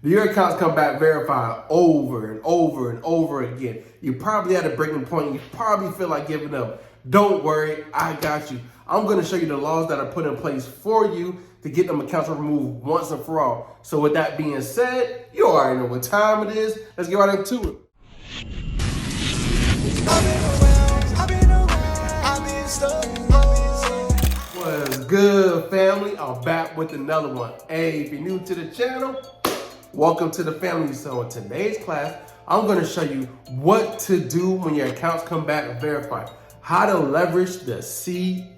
Your accounts come back verified over and over and over again. You probably at a breaking point. You probably feel like giving up. Don't worry, I got you. I'm going to show you the laws that are put in place for you to get them accounts removed once and for all. So with that being said, you already know what time it is. Let's get right into it. What's good, family? I'm back with another one. Hey, if you're new to the channel, welcome to the family. So in today's class, I'm going to show you what to do when your accounts come back verified. How to leverage the CFPB,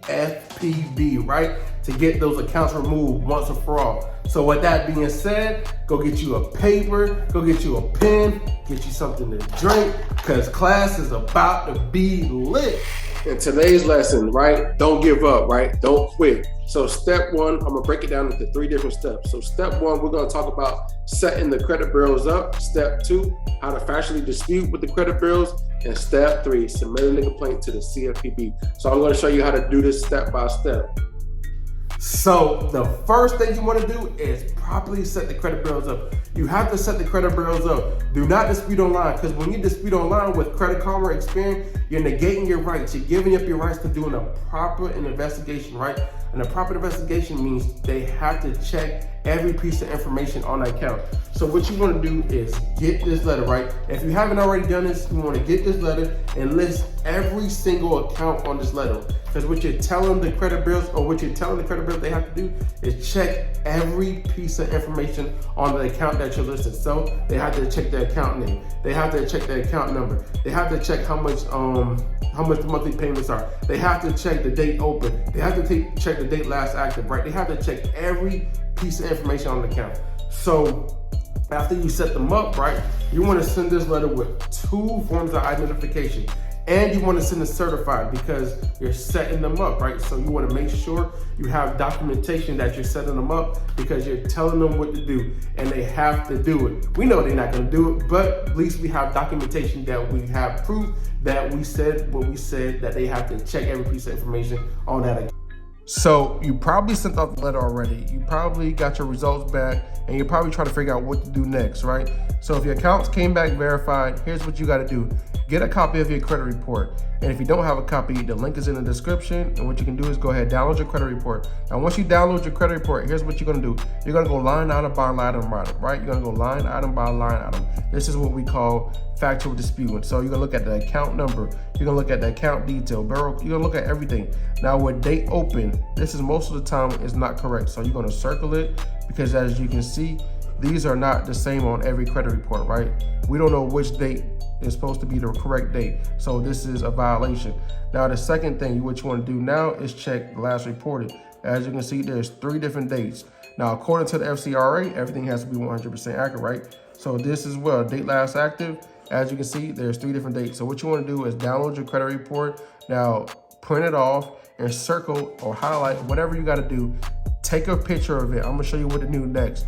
right? To get those accounts removed once and for all. So with that being said, go get you a paper, go get you a pen, get you something to drink, because class is about to be lit. In today's lesson, right? Don't give up, right? Don't quit. So step one, I'm gonna break it down into 3 different steps. So step one, we're gonna talk about setting the credit bureaus up. Step 2, how to factually dispute with the credit bureaus. And step 3, submitting the complaint to the CFPB. So I'm gonna show you how to do this step by step. So the first thing you want to do is properly set the credit bureaus up. You have to set the credit bureaus up. Do not dispute online, because when you dispute online with Credit Karma or Experian, you're negating your rights. You're giving up your rights to doing a proper investigation, right? And a proper investigation means they have to check every piece of information on that account. So what you want to do is get this letter, right? If you haven't already done this, you want to get this letter and list every single account on this letter. Because what you're telling the credit bureaus, or what you're telling the credit bureaus they have to do, is check every piece of information on the account that you're listing. So they have to check the account name. They have to check the account number. They have to check how much the monthly payments are. They have to check the date open. They have to check the date last active, right? They have to check every piece of information on the account. So after you set them up, right, you want to send this letter with 2 forms of identification. And you want to send it certified, because you're setting them up, right? So you want to make sure you have documentation that you're setting them up, because you're telling them what to do and they have to do it. We know they're not going to do it, but at least we have documentation that we have proof that we said what we said, that they have to check every piece of information on that account. So you probably sent out the letter already. You probably got your results back, and you're probably trying to figure out what to do next, right? So if your accounts came back verified, here's what you got to do. Get a copy of your credit report. And if you don't have a copy, the link is in the description. And what you can do is go ahead, download your credit report. Now, once you download your credit report, here's what you're gonna do. You're gonna go line item by line item, right? You're gonna go line item by line item. This is what we call factual dispute. So you're gonna look at the account number. You're gonna look at the account detail, bureau. You're gonna look at everything. Now with date open, this is most of the time is not correct. So you're gonna circle it, because as you can see, these are not the same on every credit report, right? We don't know which date is supposed to be the correct date. So this is a violation. Now the second thing what you want to do now is check the last reported. As you can see, there's 3 different dates. Now according to the FCRA, everything has to be 100% accurate, right? So this as well, date last active. As you can see, there's 3 different dates. So what you want to do is download your credit report. Now print it off and circle or highlight, whatever you got to do. Take a picture of it. I'm gonna show you what to do next.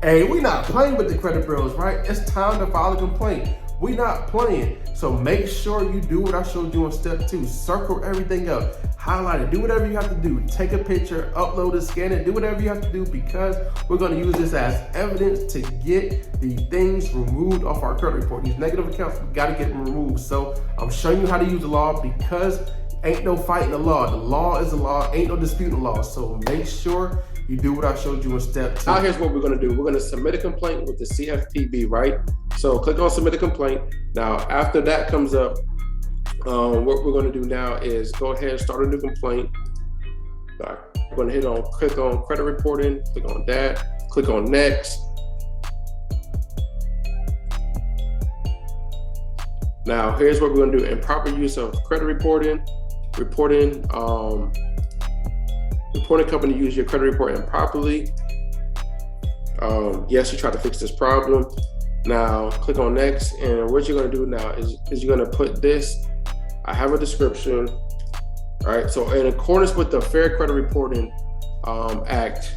Hey, we're not playing with the credit bureaus, right? It's time to file a complaint. We're not playing. So make sure you do what I showed you in step 2. Circle everything up, highlight it, do whatever you have to do. Take a picture, upload it, scan it, do whatever you have to do, because we're gonna use this as evidence to get the things removed off our credit report. These negative accounts, we gotta get them removed. So I'm showing you how to use the law, because ain't no fighting the law. The law is the law, ain't no disputing the law. So make sure you do what I showed you in step 2. Now here's what we're gonna do. We're gonna submit a complaint with the CFPB, right? So click on submit a complaint. Now, after that comes up, what we're gonna do now is go ahead and start a new complaint. We're gonna click on credit reporting, click on that, click on next. Now, here's what we're gonna do. Improper use of credit reporting company use your credit report improperly. Yes, you try to fix this problem. Now click on next, and what you're gonna do now is you're gonna put this. I have a description. All right, so in accordance with the Fair Credit Reporting Act,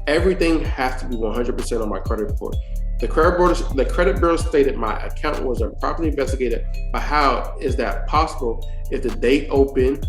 everything has to be 100% on my credit report. The credit bureau stated my account was improperly investigated, but how is that possible if the date open,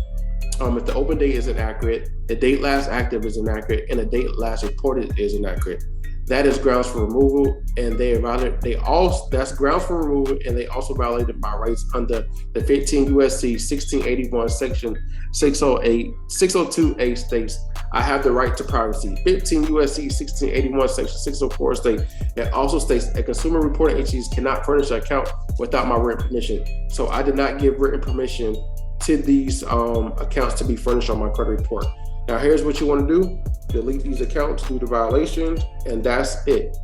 if the open date is inaccurate, the date last active is inaccurate, and the date last reported is inaccurate? that is grounds for removal, and that's grounds for removal, and they also violated my rights under the 15 USC 1681 section 602A states I have the right to privacy. 15 USC 1681 section 604 states it also states that consumer reporting agencies cannot furnish an account without my written permission. So I did not give written permission to these accounts to be furnished on my credit report. Now here's what you want to do: delete these accounts, do the violations, and that's it.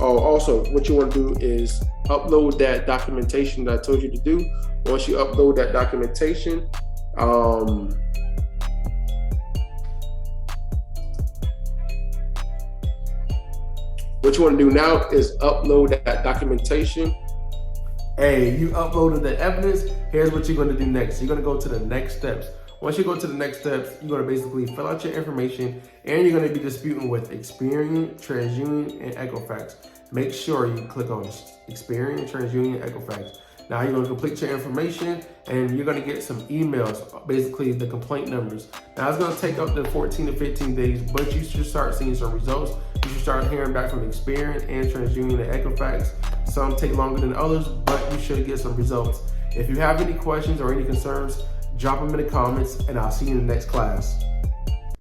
Also, what you want to do is upload that documentation that I told you to do. Once you upload that documentation, what you want to do now is upload that documentation. Hey, you uploaded the evidence. Here's what you're going to do next. You're going to go to the next steps. Once you go to the next steps, you're going to basically fill out your information, and you're going to be disputing with Experian, TransUnion, and Equifax. Make sure you click on Experian, TransUnion, and Equifax. Now you're going to complete your information, and you're going to get some emails, basically the complaint numbers. Now it's going to take up to 14 to 15 days, but you should start seeing some results. You should start hearing back from Experian and TransUnion and Equifax. Some take longer than others, but you should get some results. If you have any questions or any concerns, drop them in the comments, and I'll see you in the next class.